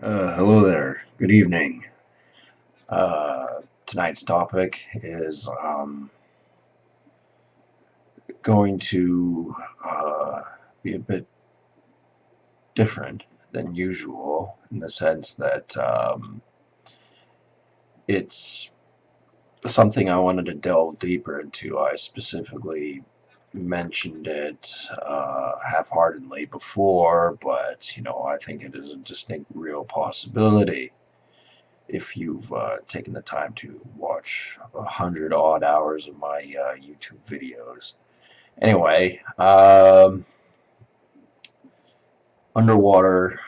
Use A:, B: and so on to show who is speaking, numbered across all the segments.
A: Hello there. Good evening. Tonight's topic is going to be a bit different than usual in the sense that it's something I wanted to delve deeper into. I specifically mentioned it half-heartedly before, but I think it is a distinct real possibility if you've taken the time to watch 100 odd hours of my YouTube videos. Anyway, underwater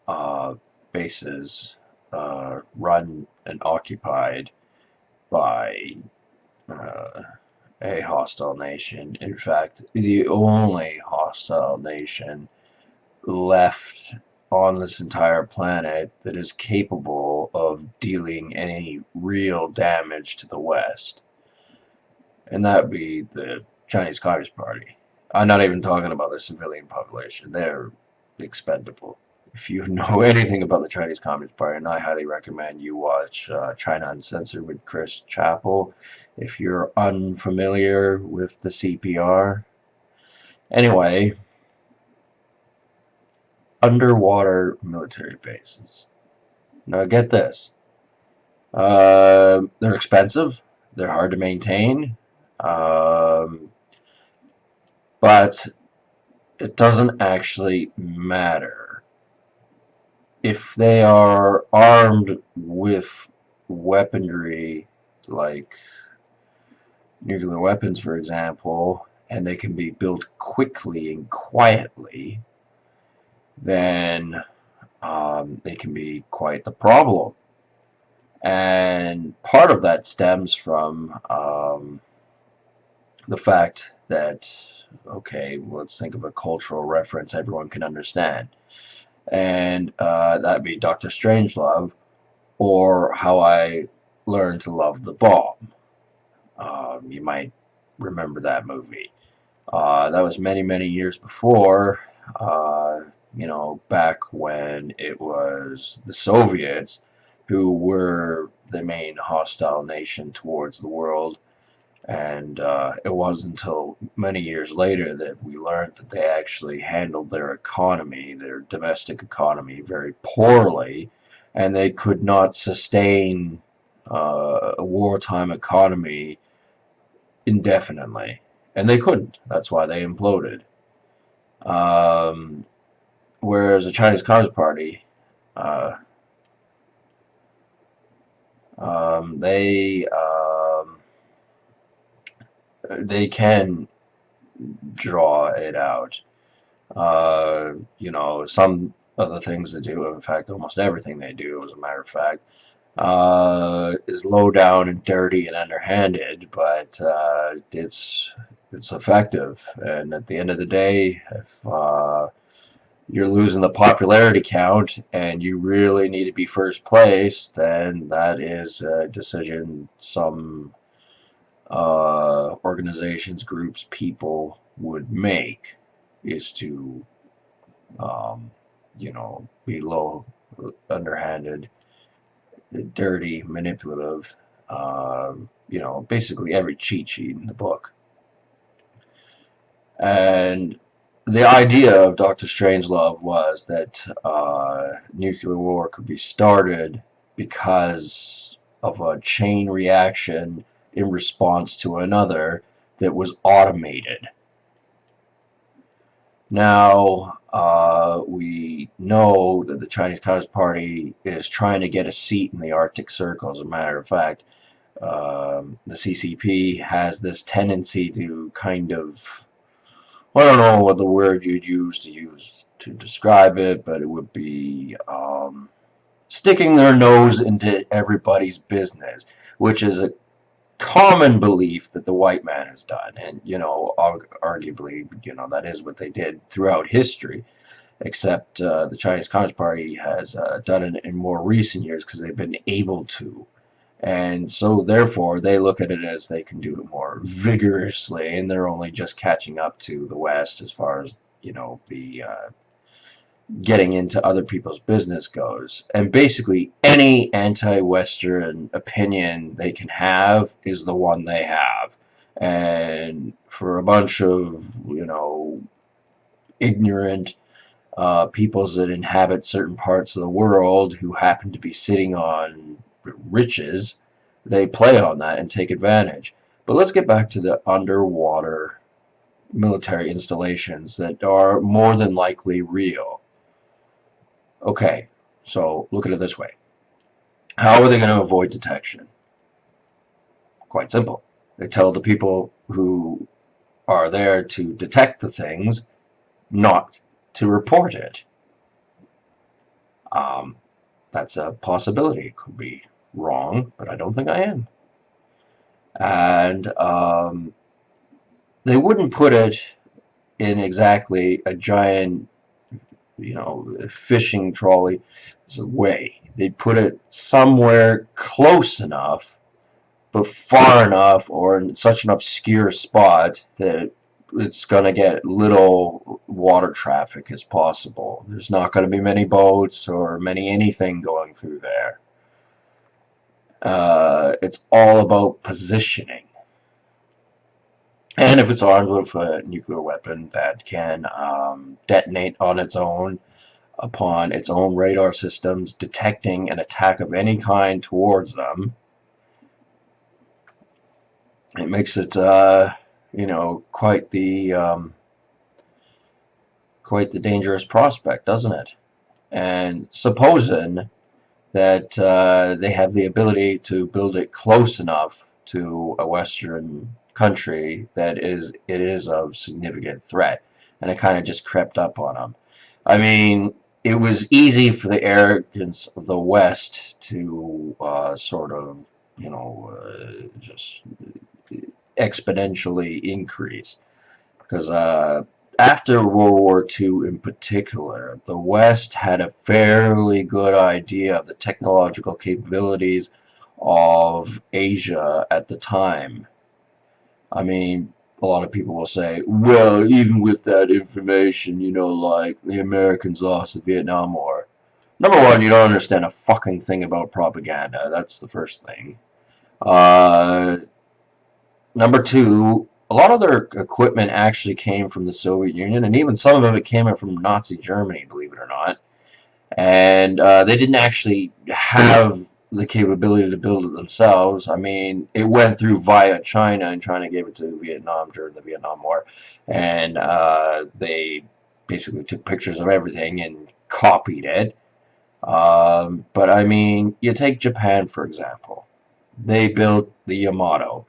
A: uh, bases run and occupied by uh, a hostile nation. In fact, the only hostile nation left on this entire planet that is capable of dealing any real damage to the West. And that would be the Chinese Communist Party. I'm not even talking about the civilian population. They're expendable. If you know anything about the Chinese Communist Party, and I highly recommend you watch China Uncensored with Chris Chappell. If you're unfamiliar with the CPR. Anyway, underwater military bases. Now get this. They're expensive. They're hard to maintain. Um, but it doesn't actually matter. If they are armed with weaponry like nuclear weapons, for example, and they can be built quickly and quietly, then they can be quite the problem. And part of that stems from the fact that, okay, let's think of a cultural reference everyone can understand. And that'd be Dr. Strangelove, or How I Learned to Love the Bomb. You might remember that movie. That was many, many years before, back when it was the Soviets who were the main hostile nation towards the world. And it wasn't until many years later that we learned that they actually handled their economy, their domestic economy, very poorly, and they could not sustain a wartime economy indefinitely. And they couldn't. That's why they imploded. Um, Whereas the Chinese Communist Party, uh, they they can draw it out. Some of the things they do, in fact, almost everything they do, as a matter of fact, is low down and dirty and underhanded, but it's effective. And at the end of the day, if you're losing the popularity count and you really need to be first place, then that is a decision some organizations, groups, people would make, is to be low, underhanded, dirty, manipulative, basically every cheat sheet in the book. And the idea of Dr. Strangelove was that nuclear war could be started because of a chain reaction in response to another that was automated. Now, we know that the Chinese Communist Party is trying to get a seat in the Arctic Circle. As a matter of fact, the CCP has this tendency to kind of, I don't know what the word you'd use to describe it, but it would be sticking their nose into everybody's business, which is a common belief that the white man has done. And, arguably, that is what they did throughout history, except the Chinese Communist Party has done it in more recent years because they've been able to. And so, therefore, they look at it as they can do it more vigorously, and they're only just catching up to the West as far as, the getting into other people's business goes. And basically, any anti-Western opinion they can have is the one they have. And for a bunch of, ignorant peoples that inhabit certain parts of the world who happen to be sitting on riches, they play on that and take advantage. But let's get back to the underwater military installations that are more than likely real. Okay, so look at it this way. How are they going to avoid detection? Quite simple. They tell the people who are there to detect the things not to report it. That's a possibility. It could be wrong, but I don't think I am. And they wouldn't put it in exactly a giant, fishing trolley way. They'd put it somewhere close enough, but far enough, or in such an obscure spot that it's going to get little water traffic as possible. There's not going to be many boats or many anything going through there. It's all about positioning. And if it's armed with a nuclear weapon that can detonate on its own upon its own radar systems detecting an attack of any kind towards them, it makes it, quite the dangerous prospect, doesn't it? And supposing that they have the ability to build it close enough to a Western country that it is of significant threat, and it kind of just crept up on them. I mean, it was easy for the arrogance of the West to sort of, just exponentially increase. Because after World War II in particular, the West had a fairly good idea of the technological capabilities of Asia at the time. I mean, a lot of people will say, well, even with that information, like the Americans lost the Vietnam War. Number one, you don't understand a fucking thing about propaganda. That's the first thing. Number two, a lot of their equipment actually came from the Soviet Union, and even some of it came from Nazi Germany, believe it or not. And they didn't actually have the capability to build it themselves. I mean, it went through via China, and China gave it to Vietnam during the Vietnam War, and they basically took pictures of everything and copied it. But I mean, you take Japan, for example. They built the Yamato.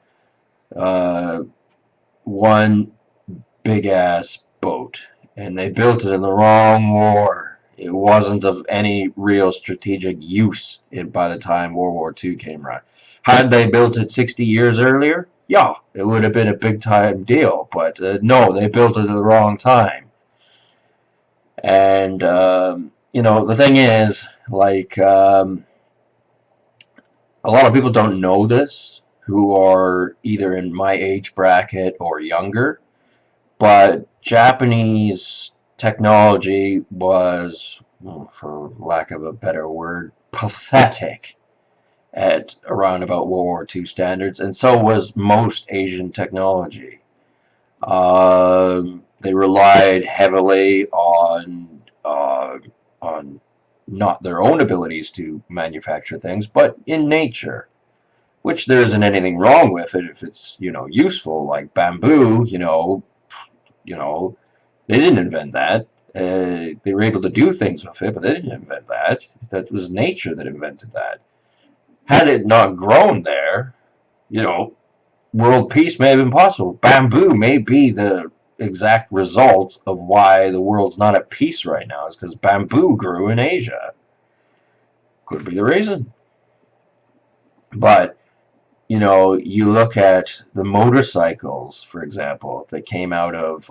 A: One big ass boat, and they built it in the wrong war. It wasn't of any real strategic use by the time World War II came around. Had they built it 60 years earlier, yeah, it would have been a big time deal, but no, they built it at the wrong time. And the thing is, like, a lot of people don't know this who are either in my age bracket or younger, but Japanese technology was, for lack of a better word, pathetic at around about World War II standards, and so was most Asian technology. They relied heavily on not their own abilities to manufacture things, but in nature, which there isn't anything wrong with it if it's useful, like bamboo. They didn't invent that. They were able to do things with it, but they didn't invent that. That was nature that invented that. Had it not grown there, world peace may have been possible. Bamboo may be the exact result of why the world's not at peace right now, is because bamboo grew in Asia. Could be the reason. But you look at the motorcycles, for example, that came out of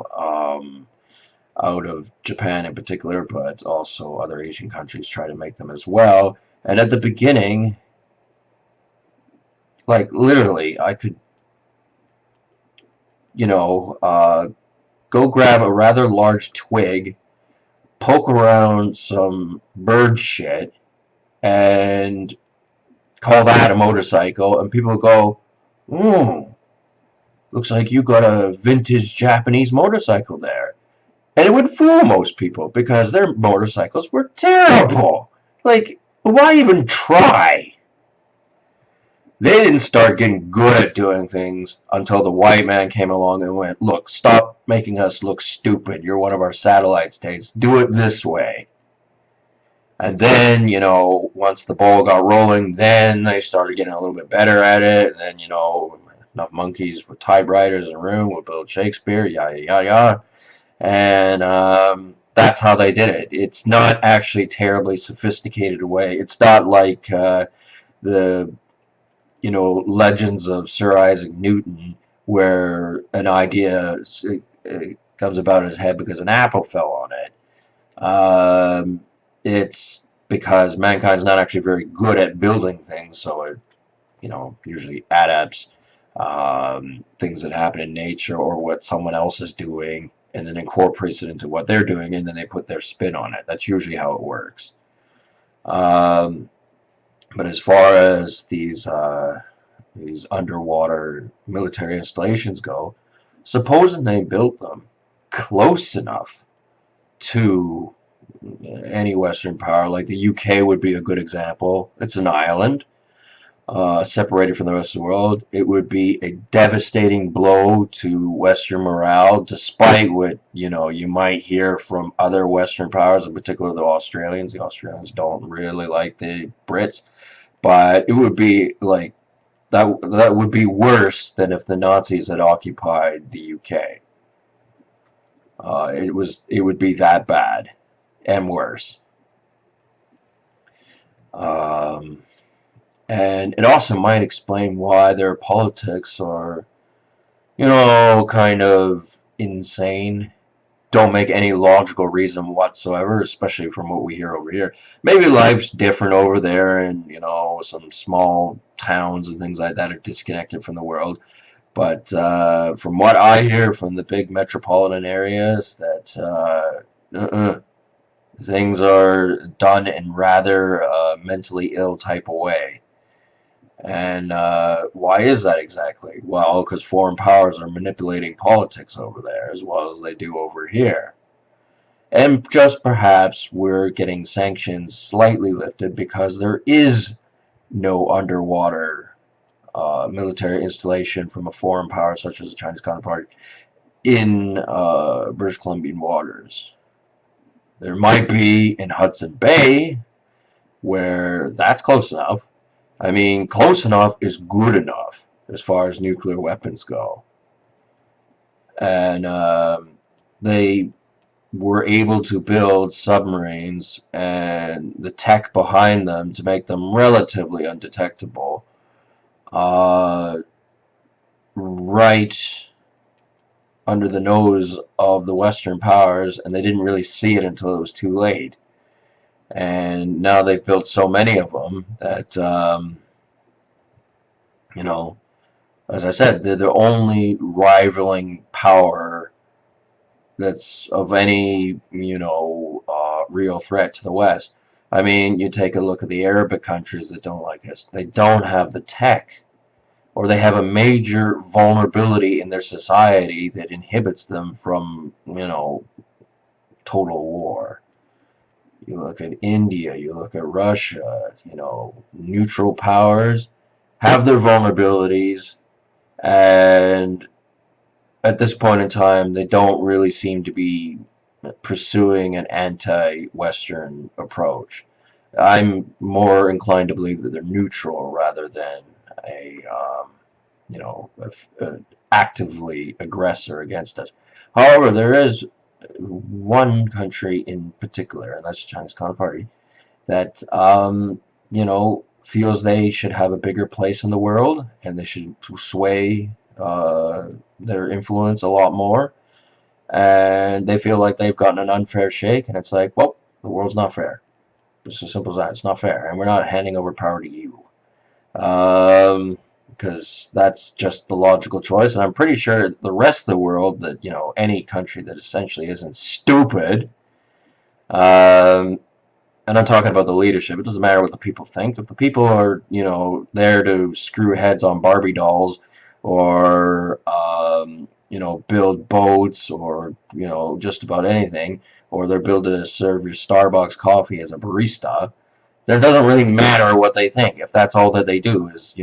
A: Japan in particular, but also other Asian countries try to make them as well. And at the beginning, like literally, I could, go grab a rather large twig, poke around some bird shit and call that a motorcycle, and people go, "Hmm, looks like you got a vintage Japanese motorcycle there." And it would fool most people because their motorcycles were terrible. Like, why even try? They didn't start getting good at doing things until the white man came along and went, "Look, stop making us look stupid. You're one of our satellite states. Do it this way." And then, once the ball got rolling, then they started getting a little bit better at it. And then, enough monkeys with typewriters in the room would build Shakespeare, yada, yada, yada. And that's how they did it. It's not actually terribly sophisticated way. It's not like the legends of Sir Isaac Newton, where an idea comes about in his head because an apple fell on it. It's because mankind's not actually very good at building things, so it usually adapts things that happen in nature or what someone else is doing, and then incorporates it into what they're doing, and then they put their spin on it. That's usually how it works. Um, but as far as these underwater military installations go, supposing they built them close enough to any Western power, like the UK would be a good example. It's an island, separated from the rest of the world. It would be a devastating blow to Western morale, despite what you might hear from other Western powers, in particular the Australians. The Australians don't really like the Brits, but it would be like that would be worse than if the Nazis had occupied the UK. It would be that bad and worse. Um, and it also might explain why their politics are, kind of insane. Don't make any logical reason whatsoever, especially from what we hear over here. Maybe life's different over there, and some small towns and things like that are disconnected from the world. But from what I hear from the big metropolitan areas, that things are done in rather mentally ill type of way. And why is that exactly? Well, because foreign powers are manipulating politics over there as well as they do over here. And just perhaps we're getting sanctions slightly lifted because there is no underwater military installation from a foreign power such as the Chinese counterpart in British Columbian waters. There might be in Hudson Bay, where that's close enough. I mean, close enough is good enough as far as nuclear weapons go. And they were able to build submarines and the tech behind them to make them relatively undetectable. Right under the nose of the Western powers, and they didn't really see it until it was too late. And now they've built so many of them that, as I said, they're the only rivaling power that's of any, real threat to the West. I mean, you take a look at the Arabic countries that don't like us. They don't have the tech, or they have a major vulnerability in their society that inhibits them from, total war. You look at India, you look at Russia, neutral powers have their vulnerabilities, and at this point in time, they don't really seem to be pursuing an anti-Western approach. I'm more inclined to believe that they're neutral rather than actively aggressor against us. However, there is one country in particular, and that's the Chinese Communist Party, that feels they should have a bigger place in the world and they should sway their influence a lot more. And they feel like they've gotten an unfair shake, and it's like, well, the world's not fair. It's as simple as that. It's not fair, and we're not handing over power to you. Because that's just the logical choice, and I'm pretty sure the rest of the world, that any country that essentially isn't stupid, Um, and I'm talking about the leadership. It doesn't matter what the people think. If the people are, there to screw heads on Barbie dolls, or build boats, or just about anything, or they're built to serve your Starbucks coffee as a barista, then it doesn't really matter what they think. If that's all that they do is,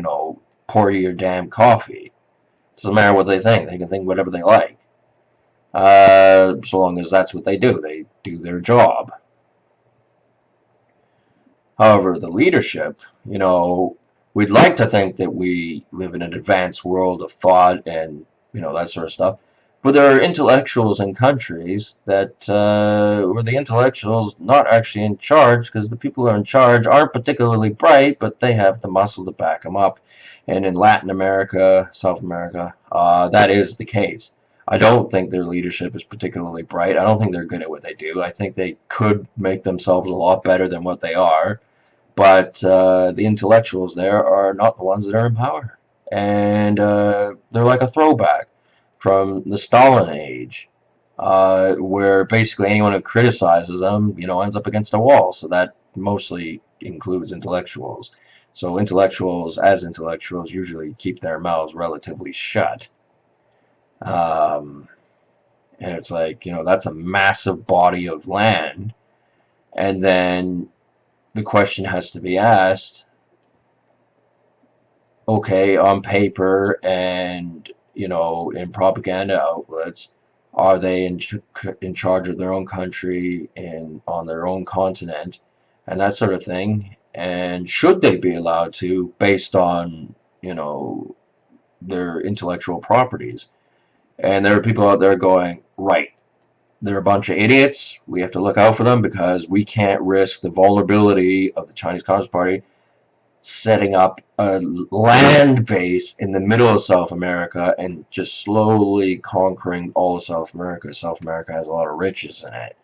A: pour you your damn coffee. It doesn't matter what they think. They can think whatever they like. So long as that's what they do. They do their job. However, the leadership, we'd like to think that we live in an advanced world of thought and, that sort of stuff. But there are intellectuals in countries that where the intellectuals not actually in charge, because the people who are in charge aren't particularly bright, but they have the muscle to back them up. And in Latin America, South America, that is the case. I don't think their leadership is particularly bright. I don't think they're good at what they do. I think they could make themselves a lot better than what they are. But the intellectuals there are not the ones that are in power. And they're like a throwback from the Stalin age, where basically anyone who criticizes them, ends up against a wall. So that mostly includes intellectuals. So intellectuals, as intellectuals, usually keep their mouths relatively shut. Um, and it's like, that's a massive body of land. And then the question has to be asked, okay, on paper and, in propaganda outlets, are they in charge of their own country and on their own continent and that sort of thing? And should they be allowed to, based on, their intellectual properties? And there are people out there going, right, they're a bunch of idiots. We have to look out for them because we can't risk the vulnerability of the Chinese Communist Party setting up a land base in the middle of South America and just slowly conquering all of South America. South America has a lot of riches in it.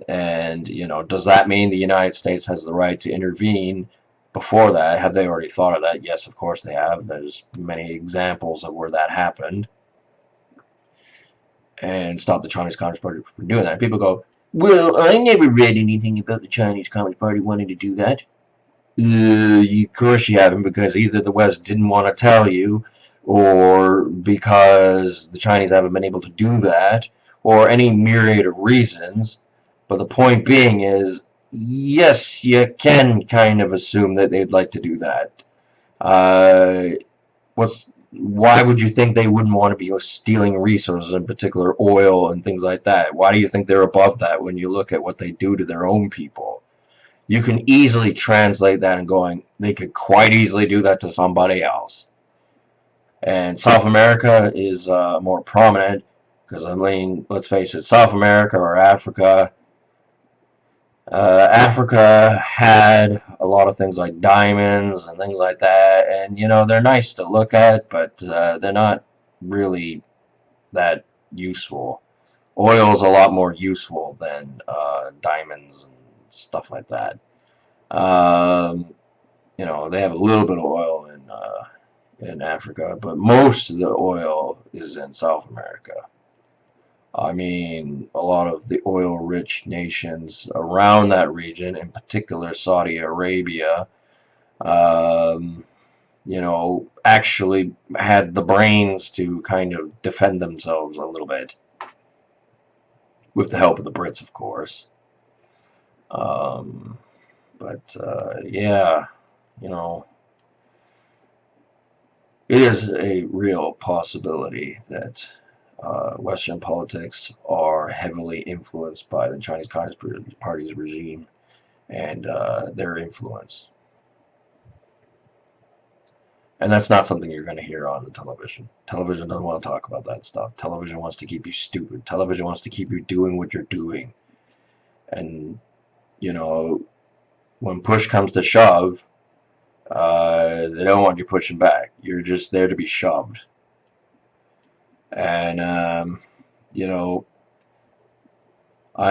A: And, does that mean the United States has the right to intervene before that? Have they already thought of that? Yes, of course they have. There's many examples of where that happened. And stop the Chinese Communist Party from doing that. People go, well, I never read anything about the Chinese Communist Party wanting to do that. Of course you haven't, because either the West didn't want to tell you, or because the Chinese haven't been able to do that, or any myriad of reasons. But the point being is, yes, you can kind of assume that they'd like to do that. Why would you think they wouldn't want to be stealing resources, in particular oil and things like that? Why do you think they're above that when you look at what they do to their own people? You can easily translate that and going, they could quite easily do that to somebody else. And South America is more prominent because, I mean, let's face it, South America or Africa, Africa had a lot of things like diamonds and things like that, and they're nice to look at, but they're not really that useful. Oil is a lot more useful than diamonds and stuff like that. They have a little bit of oil in Africa, but most of the oil is in South America. I mean, a lot of the oil-rich nations around that region, in particular Saudi Arabia, um, actually had the brains to kind of defend themselves a little bit, with the help of the Brits, of course. Um, but yeah, it is a real possibility that Western politics are heavily influenced by the Chinese Communist Party's regime and their influence. And that's not something you're going to hear on the television. Television doesn't want to talk about that stuff. Television wants to keep you stupid. Television wants to keep you doing what you're doing. And, when push comes to shove, they don't want you pushing back. You're just there to be shoved. And, I'm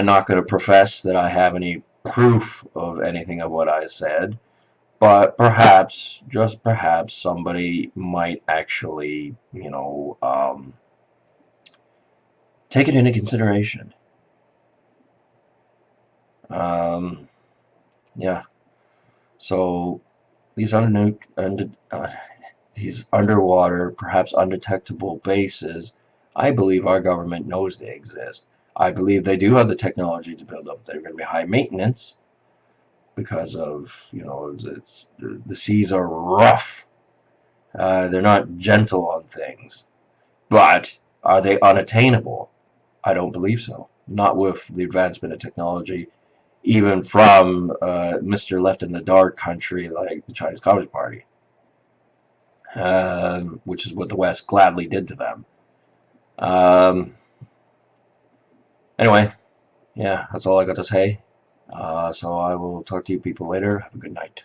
A: not going to profess that I have any proof of anything of what I said, but perhaps, just perhaps, somebody might actually, take it into consideration. Um, yeah. So these these underwater, perhaps undetectable bases, I believe our government knows they exist. I believe they do have the technology to build them. They're going to be high maintenance because of, the seas are rough. They're not gentle on things. But are they unattainable? I don't believe so. Not with the advancement of technology, even from Mr. Left in the Dark country like the Chinese Communist Party, which is what the West gladly did to them. Um, anyway, yeah, that's all I got to say. So I will talk to you people later. Have a good night.